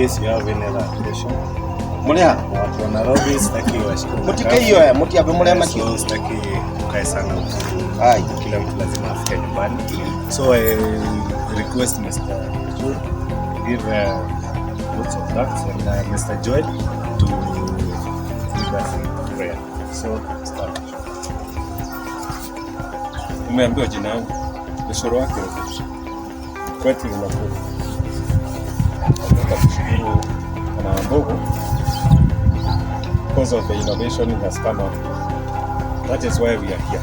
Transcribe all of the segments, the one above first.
case you have any other question. Mulea watu wa Nairobi sitaki washike. Mutike hiyo ya muti hapo mulea makio. Sitaki kukae sana huko. Hai, kila mtu lazima afike nyumbani. So I request Mr. Joy give lots of thanks and Mr. Joy to lead us in prayer. So start. Umeambiwa jina yangu. Mshoro wake kwetu ni makubwa. Tunashukuru na Wambugu because of the innovation that has come out. That is why we are here.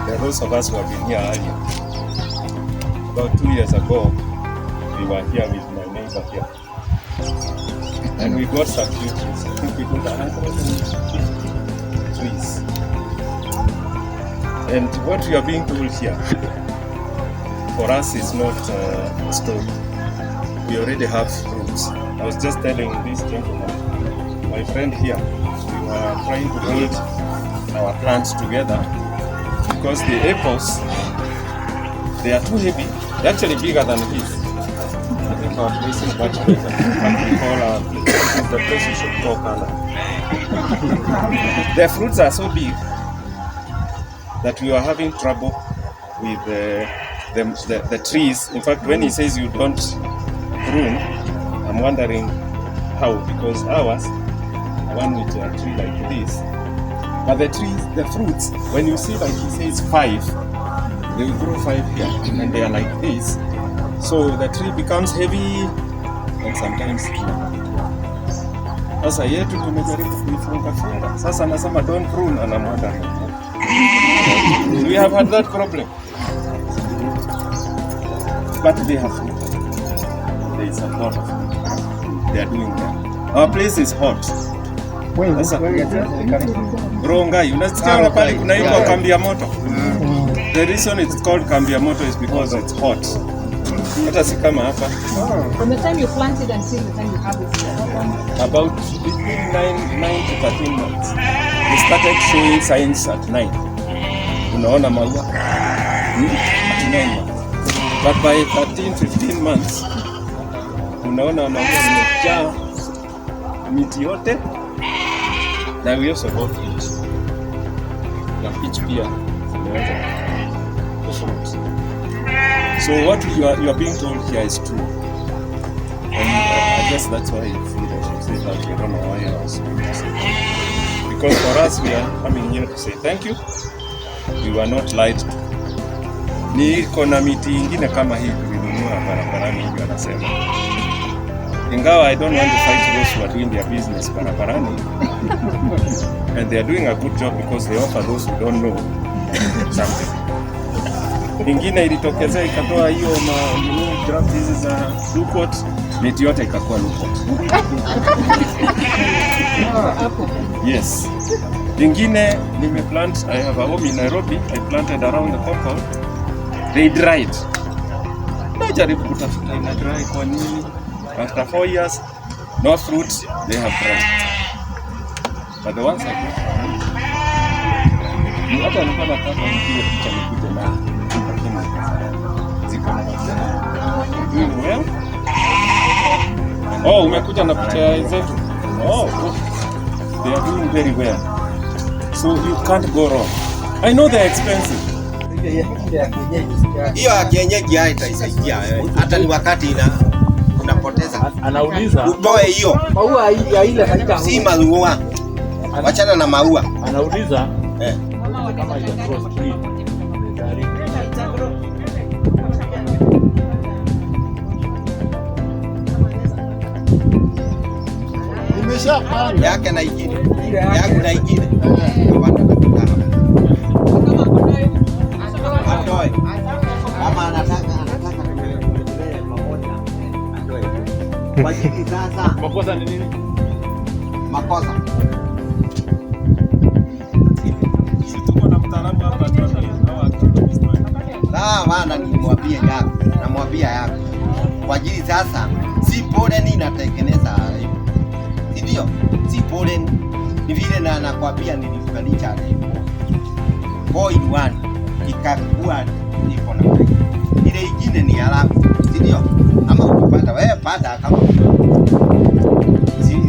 There are those of us who have been here earlier. About 2 years ago, we were here with my neighbor here. And we got some few trees. I think we got 150 trees. And what we are being told here, for us is not a story. We already have fruits. I was just telling this gentleman, my friend here, we were trying to hold our plants together because the apples, they are too heavy. They're actually bigger than this. I think our place is much better. What we call our place is the place you should call color. The fruits are so big that we were having trouble with the trees. In fact, when he says you don't prune, I'm wondering how, because ours, one with a tree like this, but the trees, the fruits, when you see, like he says 5, they will grow 5 here, and they are like this. So the tree becomes heavy, and sometimes sasa yetu tumejaribu kuifunga. Sasa nasema don't prune, and I'm wondering, we have had that problem. But they have food. There is a lot of food. They are doing well. Our place is hot. Sasa Rongai, unasikia pale kunaitwa kambi ya moto. The reason it's called kambi ya moto is because it's hot. Hata si kama hapa. From the time you planted until the time you harvest, about between 9 to 13 months. We started showing signs at 9. Unaona maua at 9 months. But by 13-15 months, unaona maua yamejaa miti yote, na we also got peach. Na peach pia zimeweza kufruit. So what you are being told here is true. And I guess that's why leadership says that we don't know why you are so interested. Because for us, we are coming here to say thank you. We were not lied to. Niko na miti ingine kama hii tulinunua barabarani hivi wanasema. Ingawa I don't want to fight those who are doing their business barabarani. And they are doing a good job because they offer those who don't know something. Ingine ilitokezea ikatoa hiyo draft hizi za Lukot, miti yote ikakuwa Lukot. Yes. Ingine nimeplant, I have a home in Nairobi, I planted around the compound. They dried. Najaribu kutafuta ina dry kwa nini? After 4 years, no fruits, they have dried. But the ones I got, hata nilikuwa nataka nipige picha nikuje na ziko na doing well. Oh, umekuja na picha zetu. Oh, good. They are doing very well. So you can't go wrong. I know they're expensive. hiyo ya kienyeji itaisaidia hata ni wakati unapoteza. Anauliza utoe hiyo maua ya ile haita si maua. Wachana na maua. Anauliza kama ita cross tree. Nimeshapanga yake na ingine. Yangu na ingine. Kama anataka tuendelee pamoja atoe. Kwa hiyo sasa Makosa ni nini? Makosa. Tuko na mtaalamu hapa Bana nimwambie yako, namwambia yako. Kwa ajili sasa si pollen inatengeneza hiyo. Ndio, si pollen. Ni vile na nakwambia nilifananisha hapo. Boy one ikakuwa niko na ile ingine ni halafu. Ndio. Ama ukipata wewe pata kama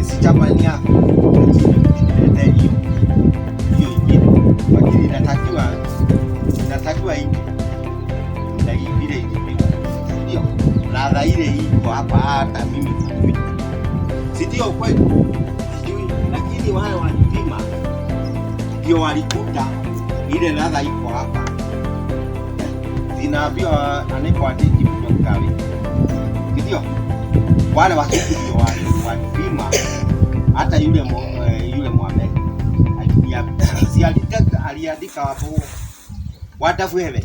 Si chapani yako. Hiyo ingine. Lakini inatakiwa hii. Na hii vile ilipika. Ndio. Ladha ile iko hapa hata mimi sijui. Si ndio kweli? Sijui. Lakini wale walipima ndio walikuta ile ladha iko hapa. Zinaambiwa anapoatiki mtokawi. Ndio. Wale wakati ndio walipima hata yule Mohamed aliandika hapo watafuewe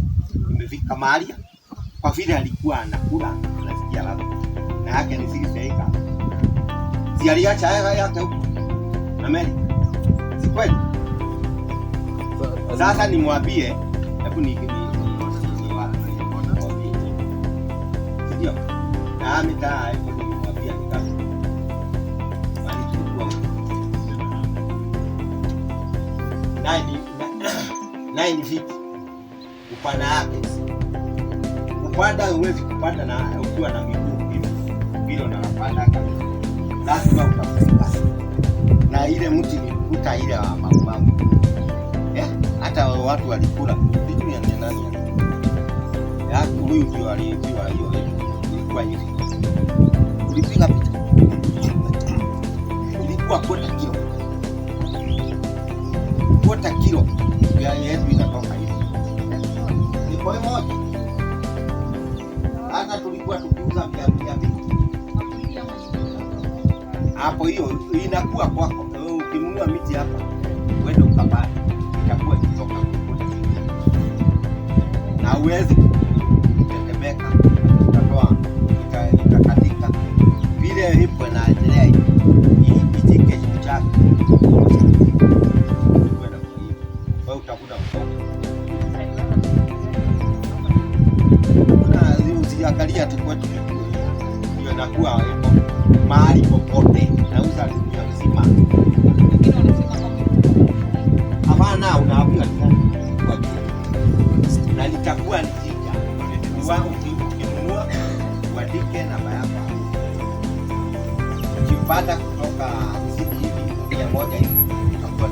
imefika mahali kwa vile alikuwa anakula nasikia ladha na yake ni sisi si aliacha yake huko na meli si kweli. Sasa nimwambie hebu ni ndio na mitaa iko nimwambia nikasi alichukua 9 feet upana yake. Upanda huwezi kupanda na ukiwa na miguu hivi vile unapanda kabisa, lazima utafika na ile mti ni kuta ile wa maumau. Hata watu walikula sijui ya nani ya huyu ndio aliyejiwa hiyo ilikuwa hivi. Ulipiga picha ilikuwa kota kilo ya yetu inatoka hivi. Ni kwa hiyo moja. Hata tulikuwa tukiuza vya hapo, hiyo inakuwa kwako. Ukinunua miti hapa uende ukapanda, itakuwa ikitoka huko na uwezi kutetemeka, utatoa ikakatika vile ipo na endelea hii itike chake. Wewe utakuta usiangalia tu kwetu hiyo inakuwa mahali popote nauza dunia nzima. Hapana, unaambiwa na litakuwa ni jija wangu ukinunua uandike namba yako. Ukipata kutoka 50 hivi 100 hivi utakuwa